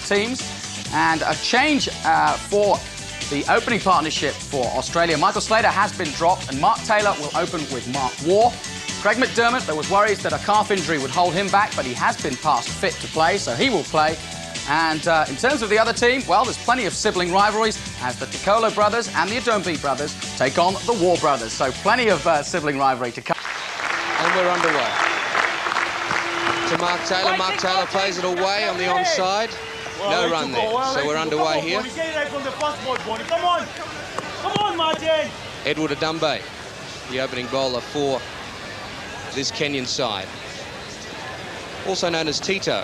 other teams. And a change for the opening partnership for Australia. Michael Slater has been dropped and Mark Taylor will open with Mark Waugh. Craig McDermott, there was worries that a calf injury would hold him back, but he has been passed fit to play, so he will play. And in terms of the other team, well, there's plenty of sibling rivalries as the Tikolo brothers and the Adombi brothers take on the Waugh brothers. So plenty of sibling rivalry to come. And we're underway. To Mark Taylor. Mark Taylor plays it away on the onside. No run there, so we're underway here. Edward Adumbe, the opening bowler for this Kenyan side, also known as Tito.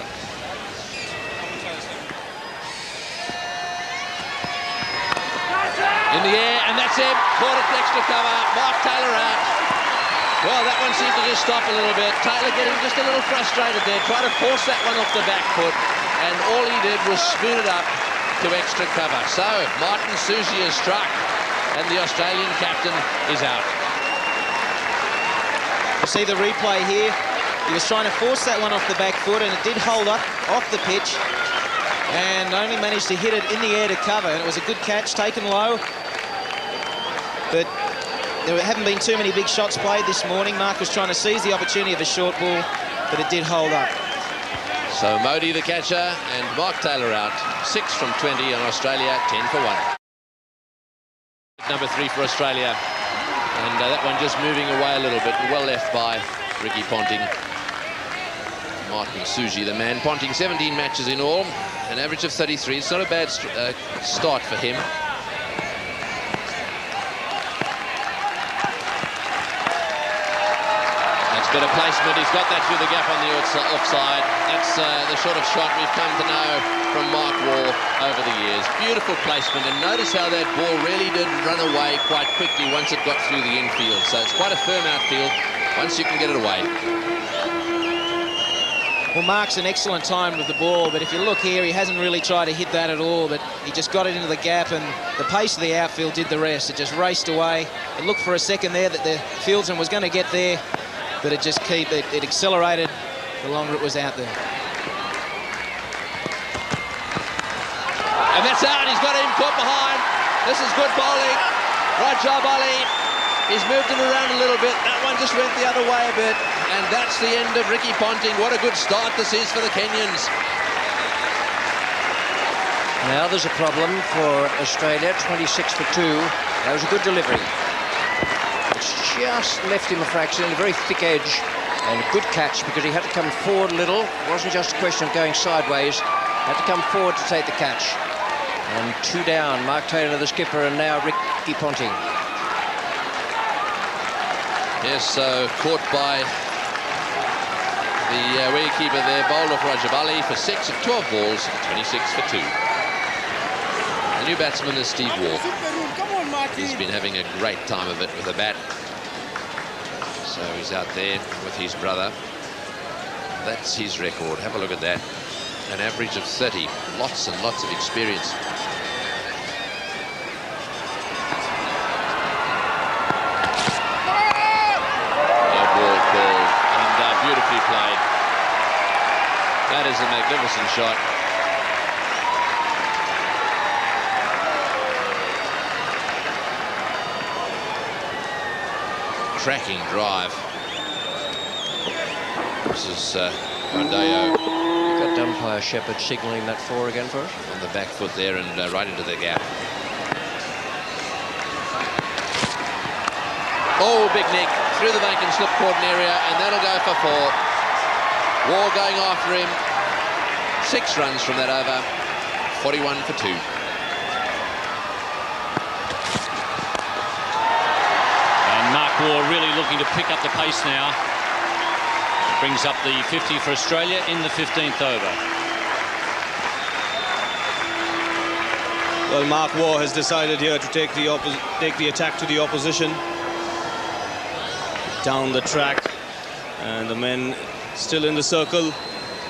In the air, and that's it. Caught it, extra cover. Mark Taylor out. Well, that one seemed to just stop a little bit. Taylor getting just a little frustrated there, trying to force that one off the back foot, and all he did was spoon it up to extra cover. So, Martin Susie has struck, and the Australian captain is out. You see the replay here. He was trying to force that one off the back foot, and it did hold up off the pitch, and only managed to hit it in the air to cover. And it was a good catch, taken low. But there haven't been too many big shots played this morning. Mark was trying to seize the opportunity of a short ball, but it did hold up. So Modi the catcher and Mark Taylor out. 6 from 20 and Australia 10 for 1. Number 3 for Australia. And that one just moving away a little bit. Well left by Ricky Ponting. Martin Suji, the man. Ponting 17 matches in all. An average of 33. It's not a bad start for him. Bit of placement, he's got that through the gap on the offside. That's the sort of shot we've come to know from Mark Waugh over the years. Beautiful placement, and notice how that ball really did run away quite quickly once it got through the infield. So it's quite a firm outfield once you can get it away. Well, Mark's an excellent time with the ball, but if you look here, he hasn't really tried to hit that at all, but he just got it into the gap, and the pace of the outfield did the rest. It just raced away. It looked for a second there that the fieldsman was going to get there, but it just it accelerated the longer it was out there. And that's out. He's got him caught behind. This is good bowling. Rajab Ali. He's moved it around a little bit. That one just went the other way a bit. And that's the end of Ricky Ponting. What a good start this is for the Kenyans. Now there's a problem for Australia. 26 for 2. That was a good delivery. Just left him a fraction, a very thick edge, and a good catch because he had to come forward a little. It wasn't just a question of going sideways. Had to come forward to take the catch. And 2 down. Mark Taylor, the skipper, and now Ricky Ponting. Yes, so caught by the wicketkeeper there, bowler for Rajab Ali for 6 of 12 balls, 26 for 2. The new batsman is Steve Waugh. He's been having a great time of it with a bat. So he's out there with his brother. That's his record. Have a look at that. An average of 30. Lots and lots of experience. No ball called. And beautifully played. That is a magnificent shot. Cracking drive. This is Mondeo. Got umpire Shepherd signalling that 4 again for us. On the back foot there and right into the gap. Oh, big nick through the bank and slip cordon area, and that'll go for 4. Waugh going after him. 6 runs from that over. 41 for 2. Waugh really looking to pick up the pace now. Brings up the 50 for Australia in the 15th over. Well, Mark Waugh has decided here to take the attack to the opposition. Down the track. And the men still in the circle.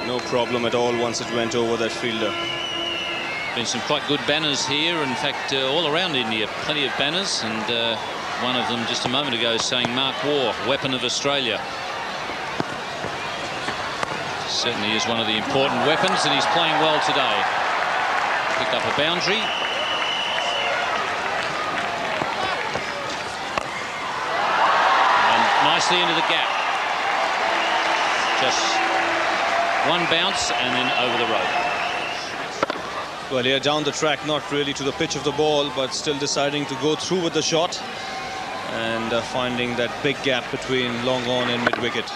No problem at all once it went over that fielder. Been some quite good banners here. In fact, all around India, plenty of banners. And one of them just a moment ago saying Mark Waugh, weapon of Australia. Certainly is one of the important weapons, and he's playing well today. picked up a boundary. And nicely into the gap. Just one bounce and then over the rope. Well, here down the track, not really to the pitch of the ball, but still deciding to go through with the shot and finding that big gap between long on and mid-wicket.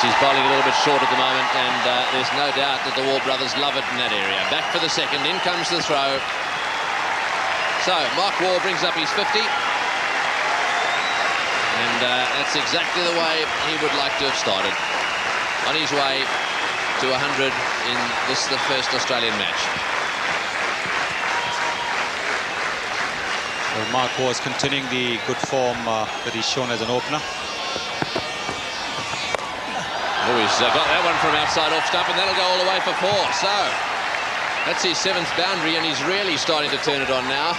He's bowling a little bit short at the moment, and there's no doubt that the Waugh brothers love it in that area. Back for the second, in comes the throw. So, Mark Waugh brings up his 50. And that's exactly the way he would like to have started. On his way to 100 in this, the first Australian match. Well, Mark Waugh is continuing the good form that he's shown as an opener. Oh, he's got that one from outside off stump, and that'll go all the way for 4. So, that's his 7th boundary, and he's really starting to turn it on now.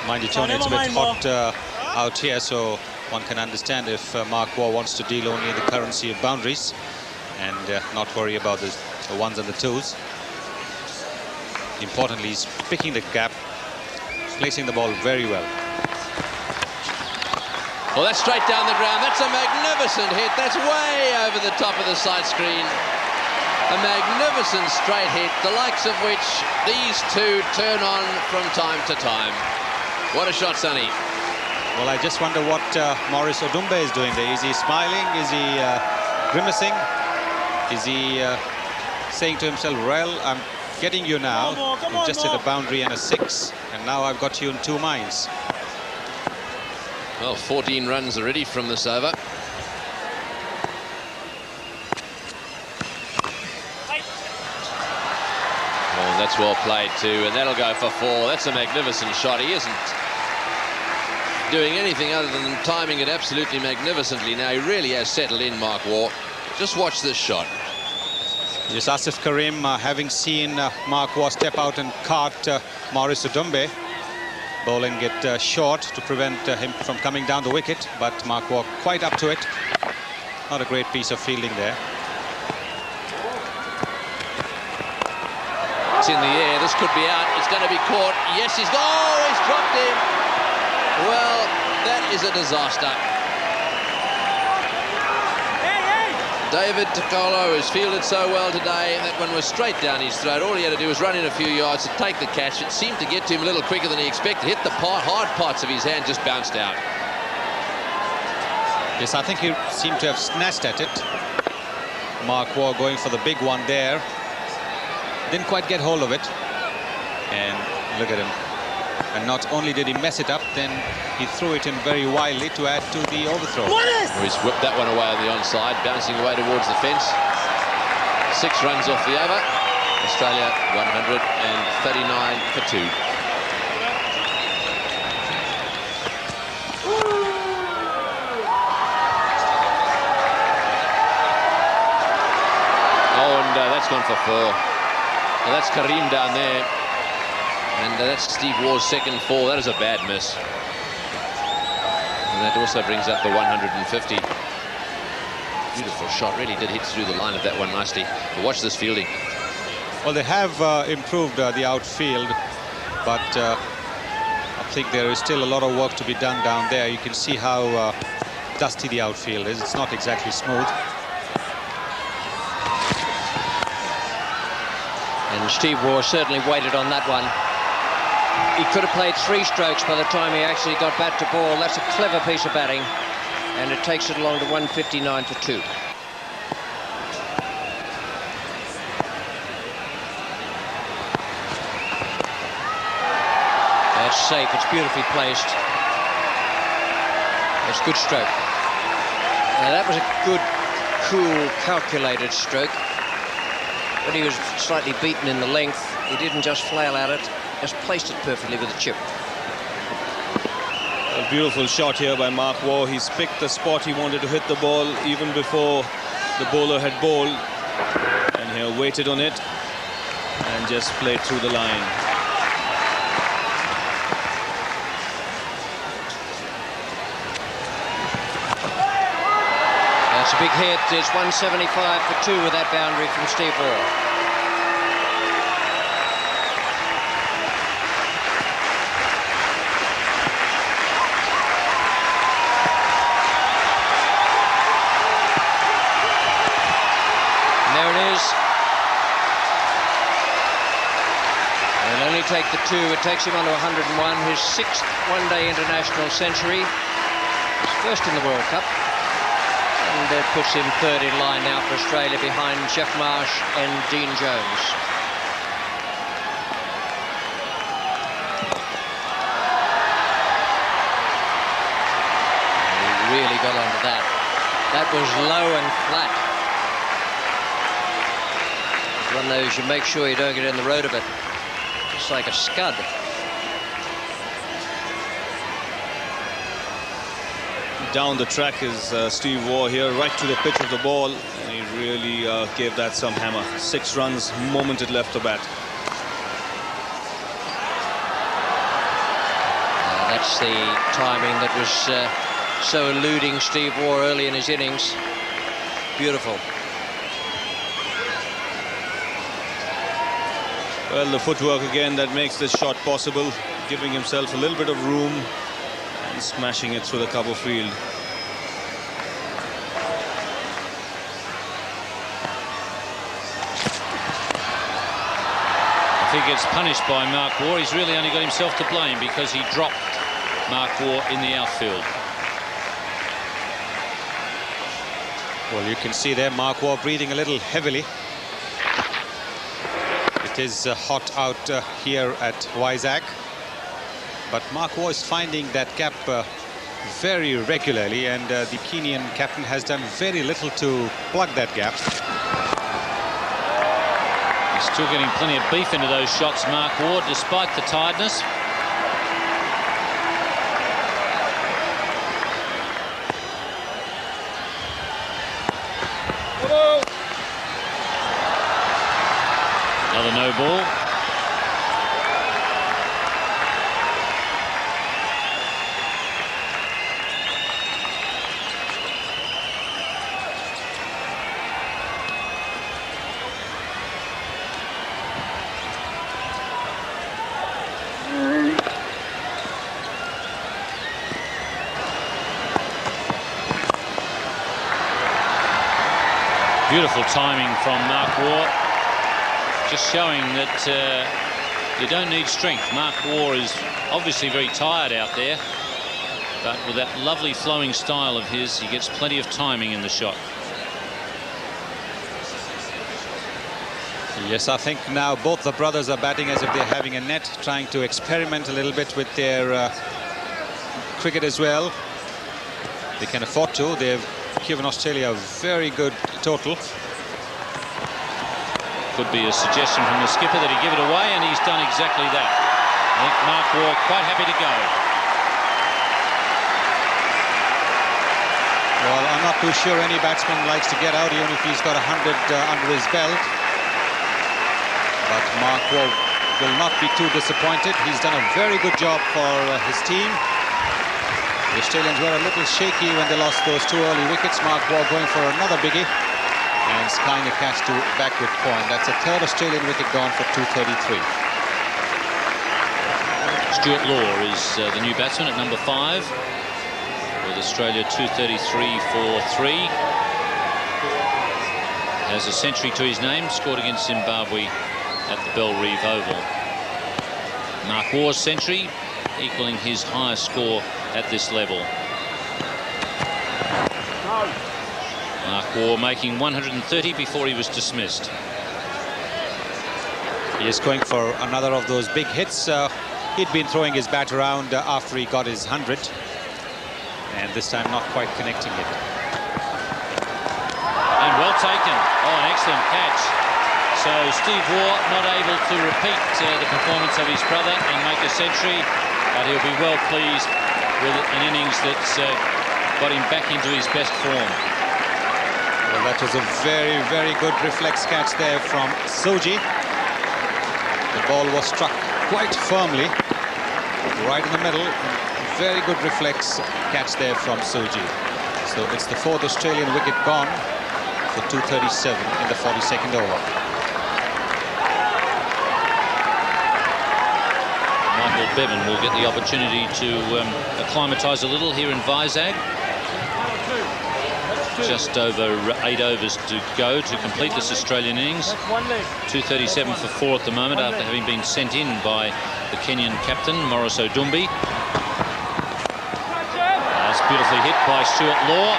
Mind you, Tony, it's a bit hot out here, so one can understand if Mark Waugh wants to deal only in the currency of boundaries and not worry about the ones and the twos. Importantly, he's picking the gap, placing the ball very well. Well, that's straight down the ground. That's a magnificent hit. That's way over the top of the side screen. A magnificent straight hit, the likes of which these two turn on from time to time. What a shot, Sonny. Well, I just wonder what Maurice Odumbe is doing there. Is he smiling? Is he grimacing? Is he saying to himself, well, I'm getting you now. You just hit a boundary and a 6, and now I've got you in 2 minds. Well, 14 runs already from this over. Oh, that's well played too, and that'll go for 4. That's a magnificent shot. He isn't doing anything other than timing it absolutely magnificently. Now he really has settled in, Mark Waugh. Just watch this shot. Yes, Asif Karim, having seen Mark Waugh step out and cart Maurice Odumbe, bowling it short to prevent him from coming down the wicket, but Mark Waugh quite up to it. Not a great piece of fielding there. It's in the air. This could be out. It's going to be caught. Yes, he's dropped him. Well, that is a disaster. David Tokolo has fielded so well today, and that one was straight down his throat. All he had to do was run in a few yards to take the catch. It seemed to get to him a little quicker than he expected. Hit the hard parts of his hand, just bounced out. Yes, I think he seemed to have snatched at it. Mark Waugh going for the big one there. Didn't quite get hold of it. And look at him. And not only did he mess it up, then he threw it in very wildly to add to the overthrow. He's whipped that one away on the onside, bouncing away towards the fence. 6 runs off the over. Australia 139 for 2. Oh, and that's gone for 4. Well, that's Karim down there. And that's Steve Waugh's second 4. That is a bad miss. And that also brings up the 150. Beautiful shot. Really did hit through the line of that one nicely. But watch this fielding. Well, they have improved the outfield, but I think there is still a lot of work to be done down there. You can see how dusty the outfield is. It's not exactly smooth. And Steve Waugh certainly waited on that one. He could have played 3 strokes by the time he actually got bat to ball. That's a clever piece of batting, and it takes it along to 159 for 2. That's safe. It's beautifully placed. It's a good stroke. Now that was a good, cool, calculated stroke. But he was slightly beaten in the length. He didn't just flail at it. Just placed it perfectly with a chip. A beautiful shot here by Mark Waugh. He's picked the spot he wanted to hit the ball even before the bowler had bowled. And he waited on it and just played through the line. big hit. It's 175 for 2 with that boundary from Steve Waugh. And there it is. He'll only take the 2. It takes him on to 101. His 6th one-day international century. His first in the World Cup. And that puts him 3rd in line now for Australia behind Jeff Marsh and Dean Jones. He really got onto that. That was low and flat. It's one of those you make sure you don't get in the road of it. It's like a scud. Down the track is Steve Waugh here, right to the pitch of the ball, and he really gave that some hammer. 6 runs, moment it left the bat. That's the timing that was so eluding Steve Waugh early in his innings. Beautiful. Well, the footwork again that makes this shot possible, giving himself a little bit of room and smashing it through the cover field. If he gets punished by Mark Waugh, he's really only got himself to blame because he dropped Mark Waugh in the outfield. Well, you can see there Mark Waugh breathing a little heavily. It is hot out here at Vizag, but Mark Waugh is finding that gap very regularly, and the Kenyan captain has done very little to plug that gap. He's still getting plenty of beef into those shots, Mark Waugh, despite the tiredness. Another no ball. Beautiful timing from Mark Waugh, just showing that you don't need strength. Mark Waugh is obviously very tired out there, but with that lovely flowing style of his, he gets plenty of timing in the shot. Yes, I think now both the brothers are batting as if they're having a net, trying to experiment a little bit with their cricket as well. They can afford to. They've given Australia a very good total. Could be a suggestion from the skipper that he give it away, and he's done exactly that. I think Mark Waugh quite happy to go. Well, I'm not too sure any batsman likes to get out, even if he's got 100 under his belt. But Mark Waugh will not be too disappointed. He's done a very good job for his team. The Australians were a little shaky when they lost those 2 early wickets. Mark Waugh going for another biggie and skying a catch to backward point. That's a 3rd Australian wicket gone for 233. Stuart Law is the new batsman at number 5, with Australia 233 for 3. Has a century to his name, scored against Zimbabwe at the Bell Reeve Oval. Mark Waugh's century equaling his highest score at this level. Mark Waugh making 130 before he was dismissed. He is going for another of those big hits. He'd been throwing his bat around after he got his 100, and this time not quite connecting it. And well taken. Oh, an excellent catch. So Steve Waugh not able to repeat the performance of his brother and make a century, but he'll be well pleased with an innings that's got him back into his best form. Well, that was a very, very good reflex catch there from Soji. The ball was struck quite firmly, right in the middle. Very good reflex catch there from Soji. So it's the 4th Australian wicket gone for 237 in the 42nd over. Michael Bevan will get the opportunity to acclimatise a little here in Vizag. Just over 8 overs to go to complete this Australian innings. 237 for 4 at the moment after having been sent in by the Kenyan captain, Morris Odumbi. That's beautifully hit by Stuart Law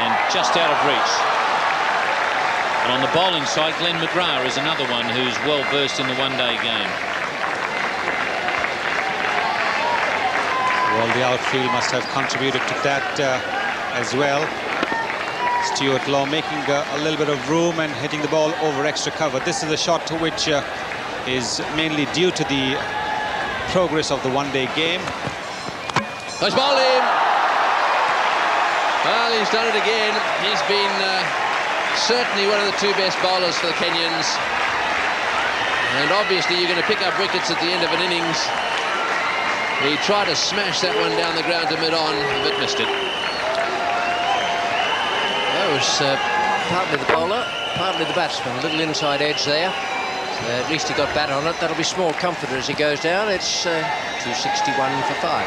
and just out of reach. And on the bowling side, Glenn McGrath is another one who's well versed in the one-day game. Well, the outfield must have contributed to that as well. Stuart Law making a little bit of room and hitting the ball over extra cover. This is a shot which is mainly due to the progress of the one-day game. Nice ball in. Well, he's done it again. He's been certainly one of the 2 best bowlers for the Kenyans. And obviously you're going to pick up wickets at the end of an innings. He tried to smash that one down the ground to mid-on, but missed it. That was partly the bowler, partly the batsman. A little inside edge there. At least he got bat on it. That'll be small comfort as he goes down. It's 261 for 5.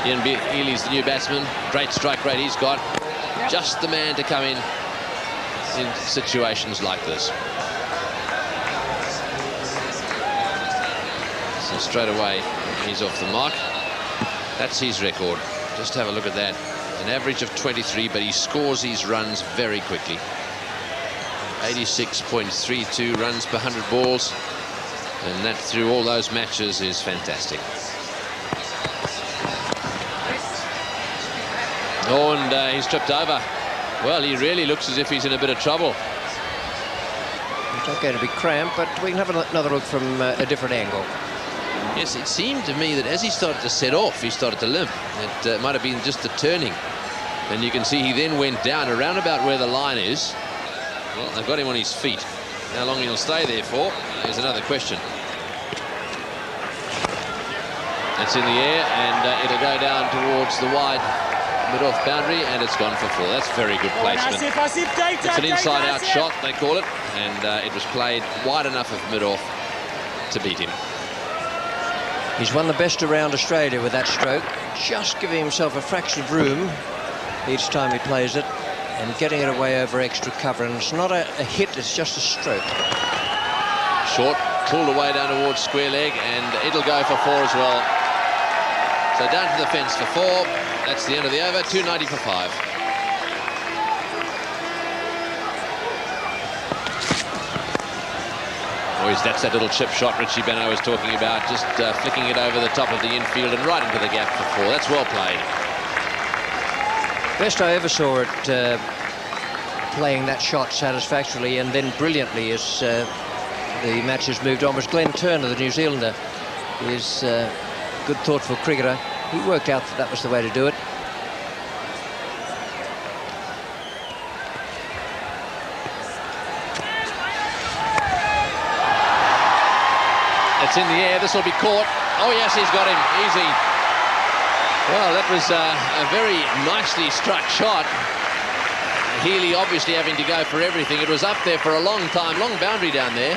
Ian Healy's the new batsman. Great strike rate he's got. Just the man to come in situations like this. So straight away, he's off the mark. That's his record. Just have a look at that. An average of 23, but he scores these runs very quickly. 86.32 runs per 100 balls. And that through all those matches is fantastic. Oh, and he's tripped over. Well, he really looks as if he's in a bit of trouble. It's not going to be cramped, but we can have another look from a different angle. Yes, it seemed to me that as he started to set off, he started to limp. It might have been just the turning. And you can see he then went down around about where the line is. Well, they've got him on his feet. How long he'll stay there for is another question. It's in the air, and it'll go down towards the wide mid-off boundary, and it's gone for 4. That's very good placement. It's an inside-out shot, they call it, and it was played wide enough of mid-off to beat him. He's won the best around Australia with that stroke, just giving himself a fraction of room each time he plays it and getting it away over extra cover. And it's not a hit, it's just a stroke. Short, pulled away down towards square leg, and it'll go for 4 as well. So down to the fence for 4. That's the end of the over, 290 for 5. That's that little chip shot Richie Beno was talking about, just flicking it over the top of the infield and right into the gap for 4. That's well played. Best I ever saw it playing that shot satisfactorily and then brilliantly as the match has moved on was Glenn Turner, the New Zealander. He's a good, thoughtful cricketer. He worked out that was the way to do it. It's in the air. This will be caught. Oh, yes, he's got him. Easy. Well, that was a very nicely struck shot. Healy obviously having to go for everything. It was up there for a long time. Long boundary down there.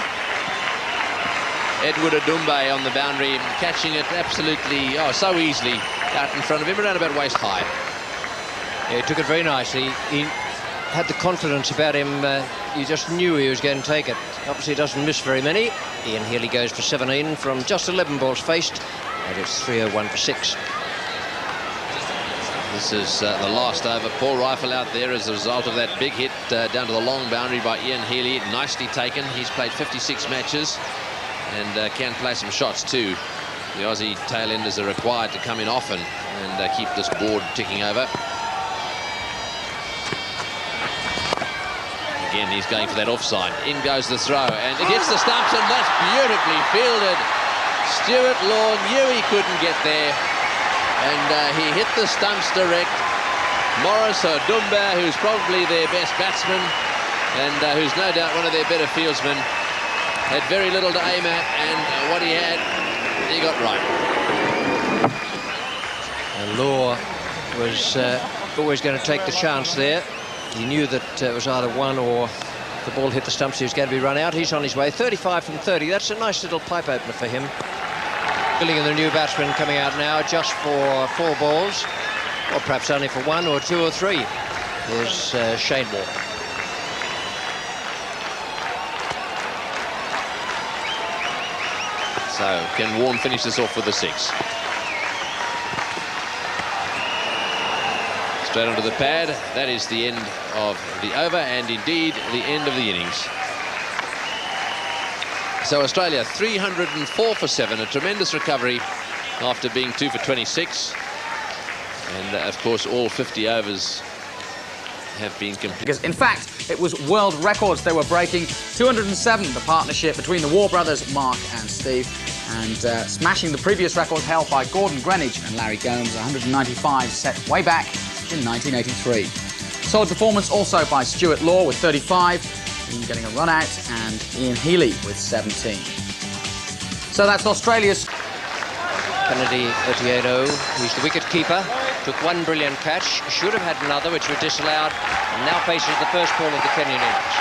Edward Odumbe on the boundary, catching it absolutely, so easily out in front of him, around about waist high. Yeah, he took it very nicely. He had the confidence about him. You just knew he was going to take it. Obviously doesn't miss very many. Ian Healy goes for 17 from just 11 balls faced, and it's 301 for 6. This is the last over. Paul Reiffel out there as a result of that big hit down to the long boundary by Ian Healy. Nicely taken. He's played 56 matches and can play some shots too. The Aussie tail-enders are required to come in often and keep this board ticking over. Again, he's going for that offside. In goes the throw, and it hits the stumps, and that's beautifully fielded. Stuart Law knew he couldn't get there, and he hit the stumps direct. Morris Odumbe, who's probably their best batsman, and who's no doubt one of their better fieldsmen, had very little to aim at, and what he had, he got right. And Law was always going to take the chance there. He knew that it was either one or the ball hit the stumps, he was going to be run out. He's on his way, 35 from 30. That's a nice little pipe opener for him. Billing, the new batsman coming out now just for 4 balls, or perhaps only for 1 or 2 or 3, is Shane Waugh. So can Warren finish this off with a 6? Straight onto the pad. That is the end of the over and indeed the end of the innings. So Australia 304 for 7, a tremendous recovery after being 2 for 26. And of course all 50 overs have been completed. Because in fact it was world records they were breaking. 207, the partnership between the Waugh brothers, Mark and Steve, and smashing the previous record held by Gordon Greenidge and Larry Gomes, 195 set way back in 1983. Solid performance also by Stuart Law with 35, Ian getting a run out, and Ian Healy with 17. So that's Australia's. Kennedy Otieno, who's the wicket keeper, took 1 brilliant catch, should have had another which was disallowed, and now faces the first ball of the Kenyan innings.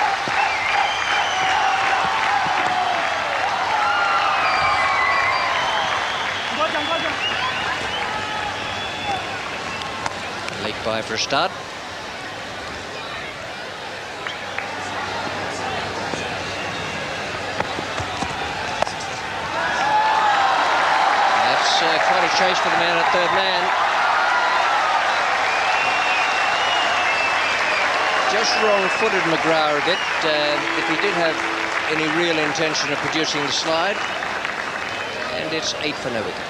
Late bye for a start. That's quite a chase for the man at third man. Just wrong-footed McGrath a bit. If he did have any real intention of producing the slide, and it's 8 for no wicket.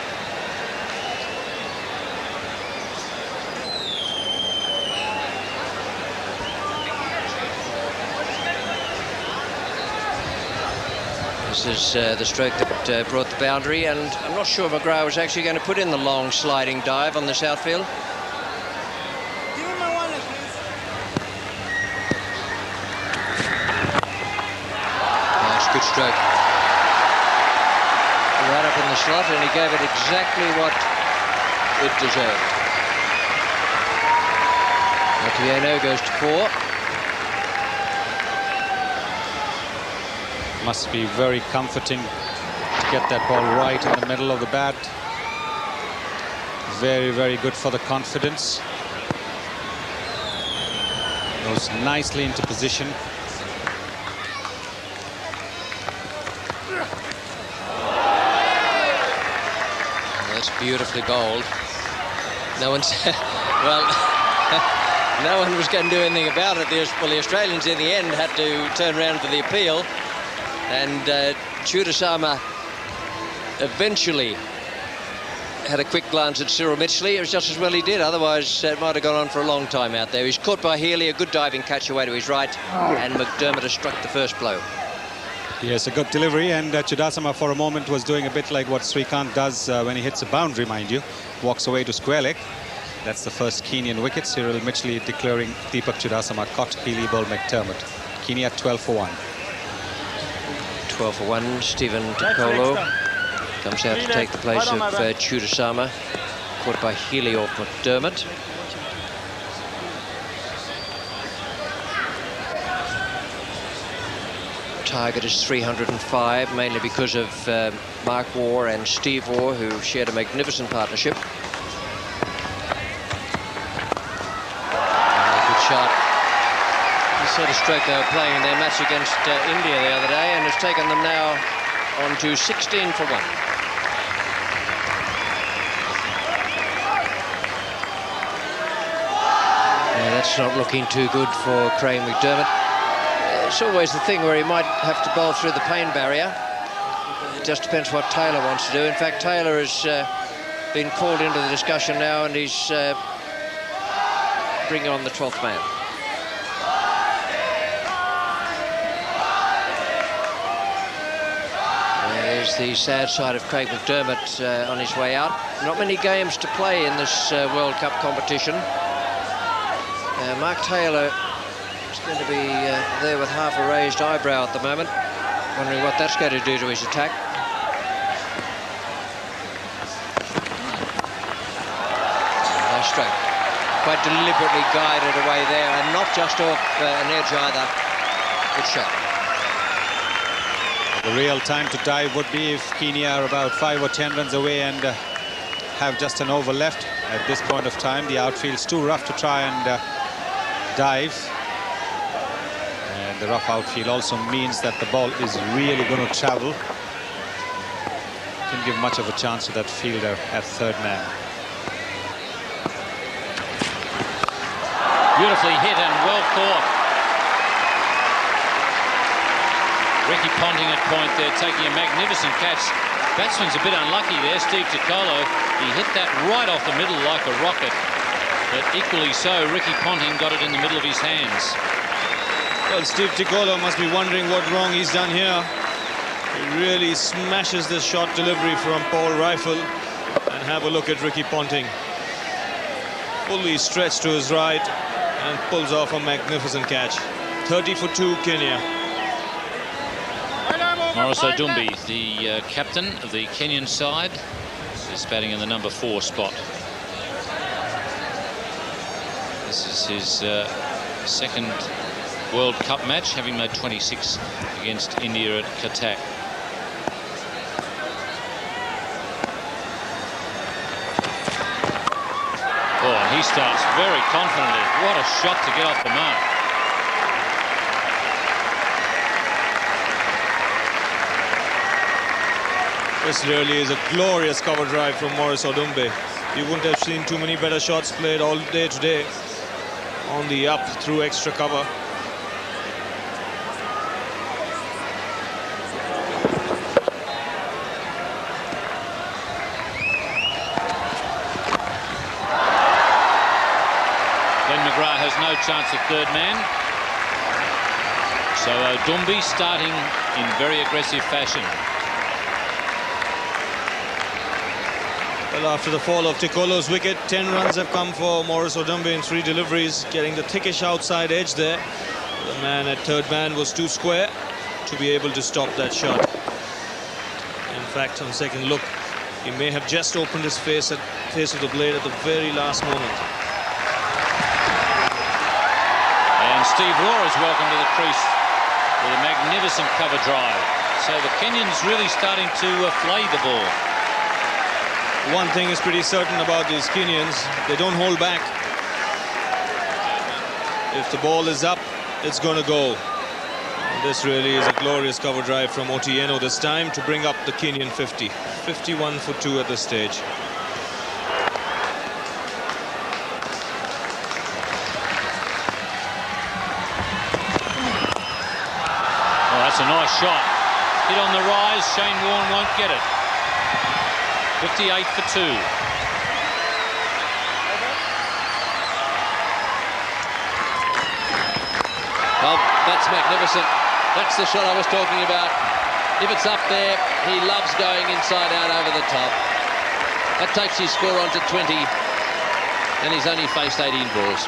This is the stroke that brought the boundary, and I'm not sure McGrath was actually going to put in the long sliding dive on this outfield. Nice, good stroke. Right up in the slot, and he gave it exactly what it deserved. Otieno goes to 4. Must be very comforting to get that ball right in the middle of the bat. Very, very good for the confidence. Goes nicely into position. That's beautifully bowled. No one's well. No one was going to do anything about it. Well, the Australians in the end had to turn around for the appeal. And Chudasama eventually had a quick glance at Cyril Mitchley. It was just as well he did, otherwise it might have gone on for a long time out there. He's caught by Healy, a good diving catch away to his right, and McDermott has struck the first blow. Yes, a good delivery, and Chudasama for a moment was doing a bit like what Srikanth does when he hits a boundary, mind you. Walks away to square leg. That's the first Kenyan wicket. Cyril Mitchley declaring Deepak Chudasama caught Healy bowled McDermott. Kenya 12 for 1. 12 for 1, Stephen Tikolo comes out to take the place of Chudasama, caught by Healy off McDermott. Target is 305, mainly because of Mark Waugh and Steve Waugh, who shared a magnificent partnership. Good shot. The sort of stroke they were playing in their match against India the other day, and it's taken them now on to 16 for 1. Yeah, that's not looking too good for Craig McDermott. It's always the thing where he might have to bowl through the pain barrier. It just depends what Taylor wants to do. In fact, Taylor has been called into the discussion now, and he's bringing on the 12th man. There's the sad side of Craig McDermott on his way out. Not many games to play in this World Cup competition. Mark Taylor is going to be there with half a raised eyebrow at the moment, wondering what that's going to do to his attack. stroke. Quite deliberately guided away there, and not just off an edge either. Good shot. The real time to dive would be if Kenya are about 5 or 10 runs away and have just an over left. At this point of time, the outfield's too rough to try and dive. And the rough outfield also means that the ball is really going to travel. Can give much of a chance to that fielder at third man. Beautifully hit and well caught. Ricky Ponting at point there, taking a magnificent catch. Batsman's a bit unlucky there, Steve Ticolo. He hit that right off the middle like a rocket. But equally so, Ricky Ponting got it in the middle of his hands. Well, Steve Ticolo must be wondering what wrong he's done here. He really smashes this shot delivery from Paul Reiffel. And have a look at Ricky Ponting. Fully stretched to his right and pulls off a magnificent catch. 30 for 2, Kenya. Morris Odumbe, the captain of the Kenyan side, is batting in the number 4 spot. This is his second World Cup match, having made 26 against India at Cuttack. Oh, and he starts very confidently. What a shot to get off the mark. This really is a glorious cover drive from Morris Odumbe. You wouldn't have seen too many better shots played all day today. On the up through extra cover. No chance at third man. So Odumbe starting in very aggressive fashion. Well, after the fall of Ticolo's wicket, 10 runs have come for Morris Odumbe in 3 deliveries, getting the thickish outside edge there. The man at third man was too square to be able to stop that shot. In fact, on second look, he may have just opened his face of the blade at the very last moment. Steve Waugh is welcome to the crease with a magnificent cover drive. So the Kenyans really starting to flay the ball. One thing is pretty certain about these Kenyans, they don't hold back. If the ball is up, it's going to go. And this really is a glorious cover drive from Otieno this time to bring up the Kenyan 50. 51 for 2 at this stage. That's a nice shot. Hit on the rise. Shane Warne won't get it. 58 for 2. Well, that's magnificent. That's the shot I was talking about. If it's up there, he loves going inside out over the top. That takes his score on to 20, and he's only faced 18 balls.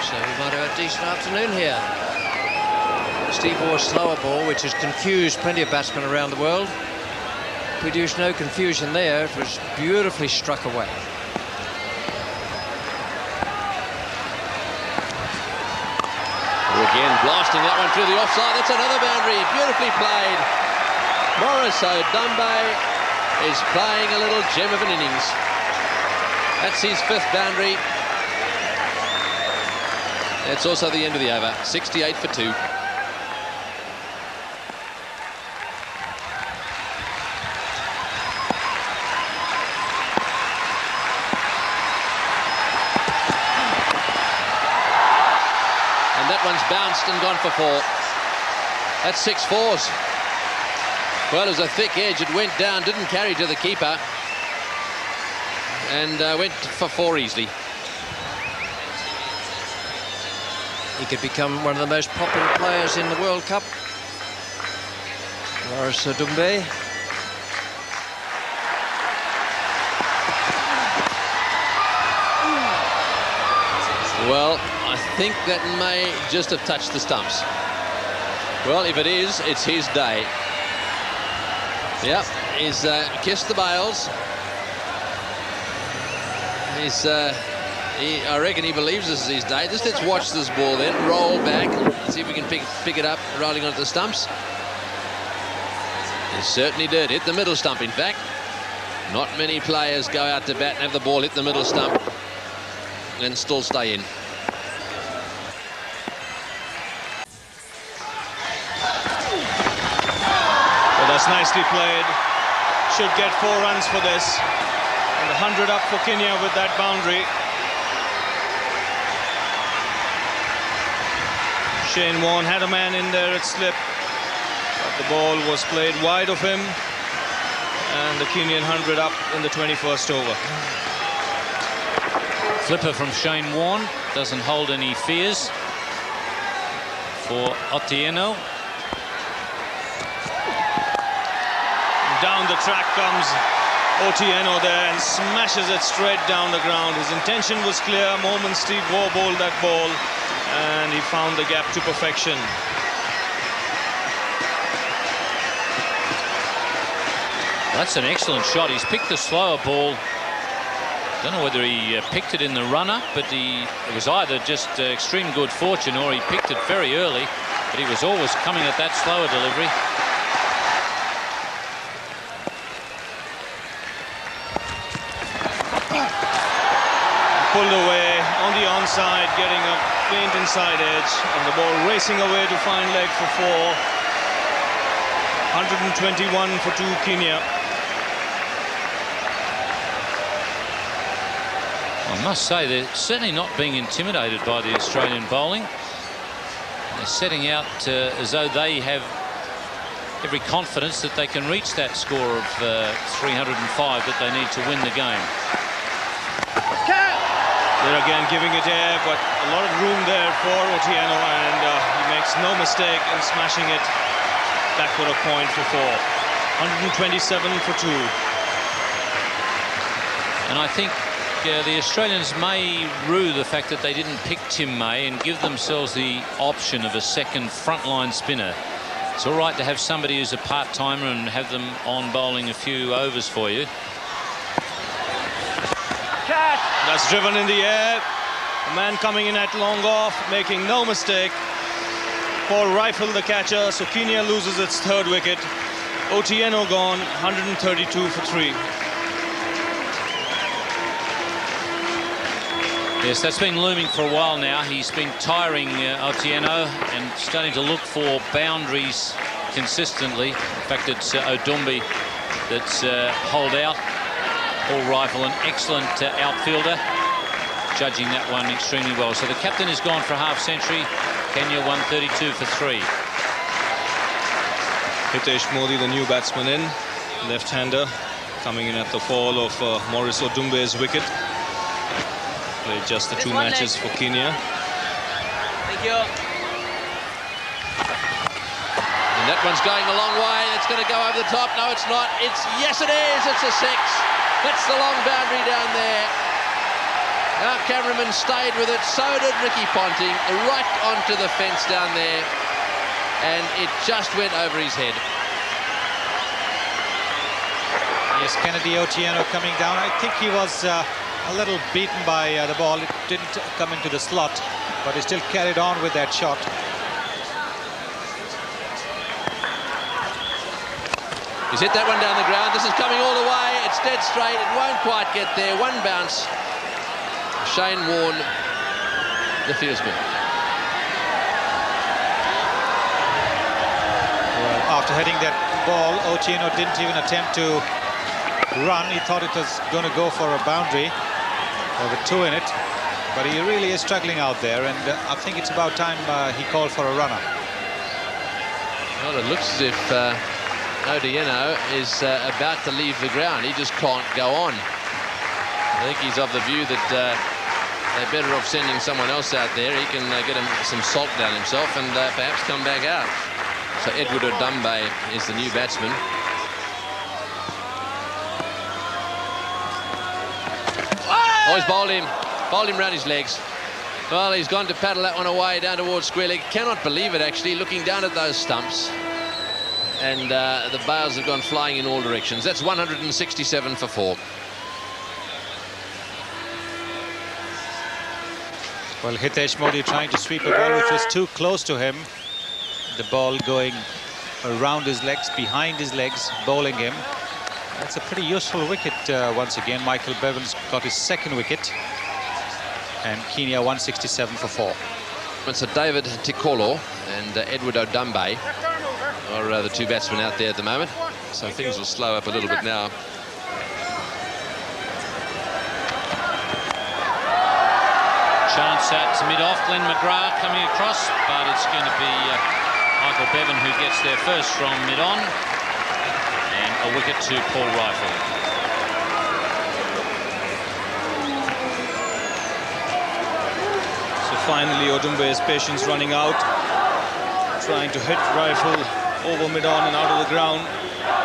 So we might have a decent afternoon here. Steve Waugh's slower ball, which has confused plenty of batsmen around the world. Produced no confusion there. It was beautifully struck away. Again, blasting that one through the offside. That's another boundary. Beautifully played. Morris Odumbe is playing a little gem of an innings. That's his 5th boundary. It's also the end of the over. 68 for 2. One's bounced and gone for 4. That's 6 fours. Well, it was a thick edge. It went down, didn't carry to the keeper, and went for 4 easily. He could become one of the most popular players in the World Cup. Morris Odumbe. Well, I think that may just have touched the stumps. Well, if it is, it's his day. Yep, he's kissed the bails. I reckon he believes us these days. Just let's watch this ball then. Roll back. See if we can pick it up, rolling onto the stumps. It certainly did. Hit the middle stump, in fact. Not many players go out to bat and have the ball hit the middle stump and still stay in. Well, that's nicely played. Should get 4 runs for this. And 100 up for Kenya with that boundary. Shane Warne had a man in there at slip, but the ball was played wide of him, and the Kenyan 100 up in the 21st over. Flipper from Shane Warne, doesn't hold any fears for Otieno. Down the track comes Otieno there and smashes it straight down the ground. His intention was clear. Moment Steve Waugh bowled that ball, and he found the gap to perfection. That's an excellent shot. He's picked the slower ball. Don't know whether he picked it in the runner, but it was either just extreme good fortune or he picked it very early, but he was always coming at that slower delivery. Pulled away on the onside, getting a faint inside edge, and the ball racing away to find leg for 4. 121 for 2 Kenya. I must say they're certainly not being intimidated by the Australian bowling. They're setting out as though they have every confidence that they can reach that score of 305 that they need to win the game. They're again giving it air, but a lot of room there for Otieno, and he makes no mistake in smashing it back for a point for 4. 127 for 2. And I think the Australians may rue the fact that they didn't pick Tim May and give themselves the option of a second frontline spinner. It's all right to have somebody who's a part-timer and have them on bowling a few overs for you. That's driven in the air. A man coming in at long off, making no mistake. For Reiffel, the catcher, so Kenya loses its 3rd wicket. Otieno gone, 132 for 3. Yes, that's been looming for a while now. He's been tiring Otieno and starting to look for boundaries consistently. In fact, it's Odumbe that's holed out. All Reiffel, an excellent outfielder, judging that one extremely well. So the captain has gone for a half century. Kenya 132 for 3. Hitesh Modi, the new batsman in, left-hander, coming in at the fall of Maurice Odumbe's wicket. Played just the 2 matches for Kenya. Thank you. And that one's going a long way. It's going to go over the top. No, it's not. Yes, it is. It's a 6. That's the long boundary down there. Our cameraman stayed with it. So did Ricky Ponting. Right onto the fence down there. And it just went over his head. Yes, Kennedy Otieno coming down. I think he was a little beaten by the ball. It didn't come into the slot, but he still carried on with that shot. He's hit that one down the ground. This is coming all the way. It's dead straight. It won't quite get there. One bounce. Shane Warne, the fieldsman. Well, after hitting that ball, Otieno didn't even attempt to run. He thought it was going to go for a boundary with 2 in it, but he really is struggling out there, and I think it's about time he called for a runner. Well, it looks as if Otieno is about to leave the ground. He just can't go on. I think he's of the view that they're better off sending someone else out there. He can get him some salt down himself and perhaps come back out. So Edward Odumbe is the new batsman. Oh, he's bowled him round his legs. Well, he's gone to paddle that one away down towards square leg. Cannot believe it, actually, looking down at those stumps. And the bails have gone flying in all directions. That's 167 for 4. Well, Hitesh Modi trying to sweep a ball which was too close to him. The ball going around his legs, behind his legs, bowling him. That's a pretty useful wicket once again. Michael Bevan's got his second wicket. And Kenya 167 for 4. It's David Tikolo and Edward Odumbe are the two batsmen out there at the moment. So things will slow up a little bit now. Chance at mid-off, Glenn McGrath coming across, but it's going to be Michael Bevan who gets there first from mid-on, and a wicket to Paul Reiffel. So finally Odumbe's patience running out, trying to hit Reiffel over mid-on and out of the ground,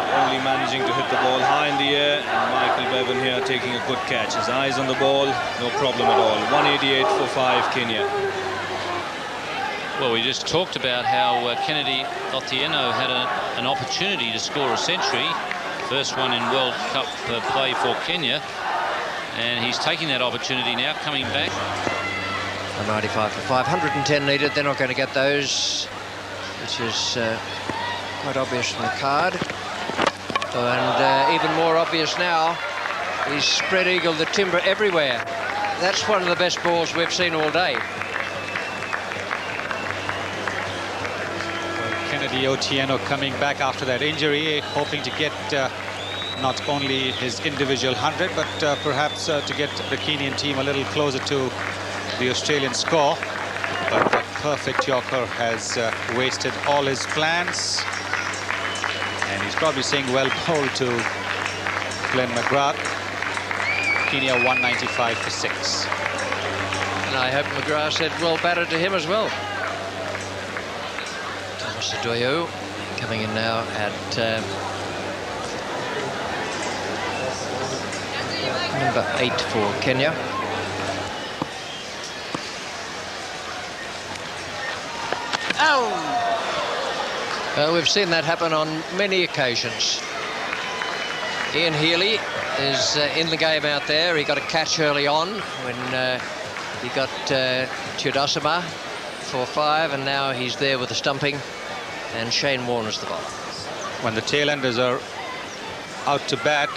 only managing to hit the ball high in the air, and Michael Bevan here taking a good catch. His eyes on the ball, no problem at all. 188 for 5, Kenya. Well, we just talked about how Kennedy Otieno had an opportunity to score a century, first one in World Cup play for Kenya, and he's taking that opportunity now, coming back. A 95 for 5, 110 needed. They're not going to get those, which is quite obvious from the card. And even more obvious now, he's spread eagle the timber everywhere. That's one of the best balls we've seen all day. Well, Kennedy Otieno coming back after that injury, hoping to get not only his individual 100, but perhaps to get the Kenyan team a little closer to the Australian score. But that perfect Yorker has wasted all his plans. And he's probably saying well bowled to Glenn McGrath. Kenya 195 for 6. And I hope McGrath said well batted to him as well. Thomas Adoyo coming in now at number 8 for Kenya. We've seen that happen on many occasions. Ian Healy is in the game out there. He got a catch early on when he got Chiodasama for 5, and now he's there with the stumping, and Shane Warner's the ball. When the tailenders are out to bat,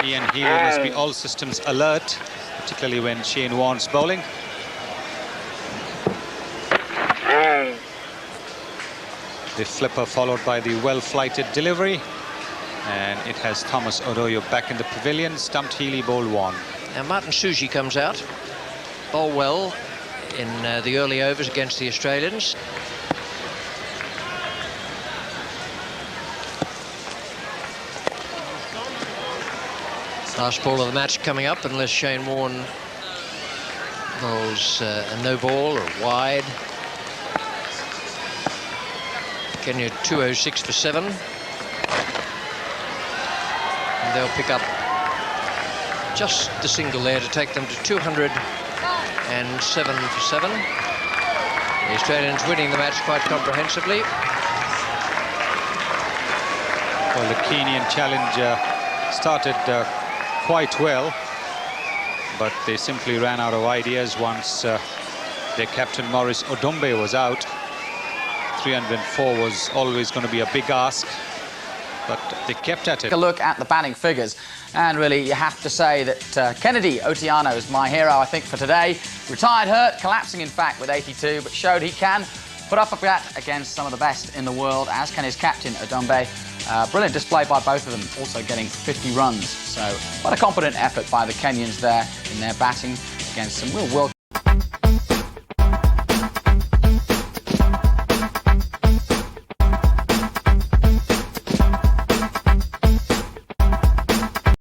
Ian Healy must be all systems alert, particularly when Shane Warne's bowling. The flipper followed by the well-flighted delivery, and it has Thomas Odoyo back in the pavilion. Stumped Healy, bowled one. Now Martin Suji comes out, bowled well in the early overs against the Australians. Last ball of the match coming up, unless Shane Warne bowls a no ball or wide. Kenya 206 for 7. And they'll pick up just the single there to take them to 207 for 7. The Australians winning the match quite comprehensively. Well, the Kenyan challenge started quite well, but they simply ran out of ideas once their captain Maurice Odumbe was out. 304 was always going to be a big ask, but they kept at it. Take a look at the batting figures, and really you have to say that Kennedy Otieno is my hero, I think, for today. Retired hurt, collapsing in fact with 82, but showed he can put up a bat against some of the best in the world, as can his captain Odumbe. Brilliant display by both of them, also getting 50 runs. So what a competent effort by the Kenyans there in their batting against some real world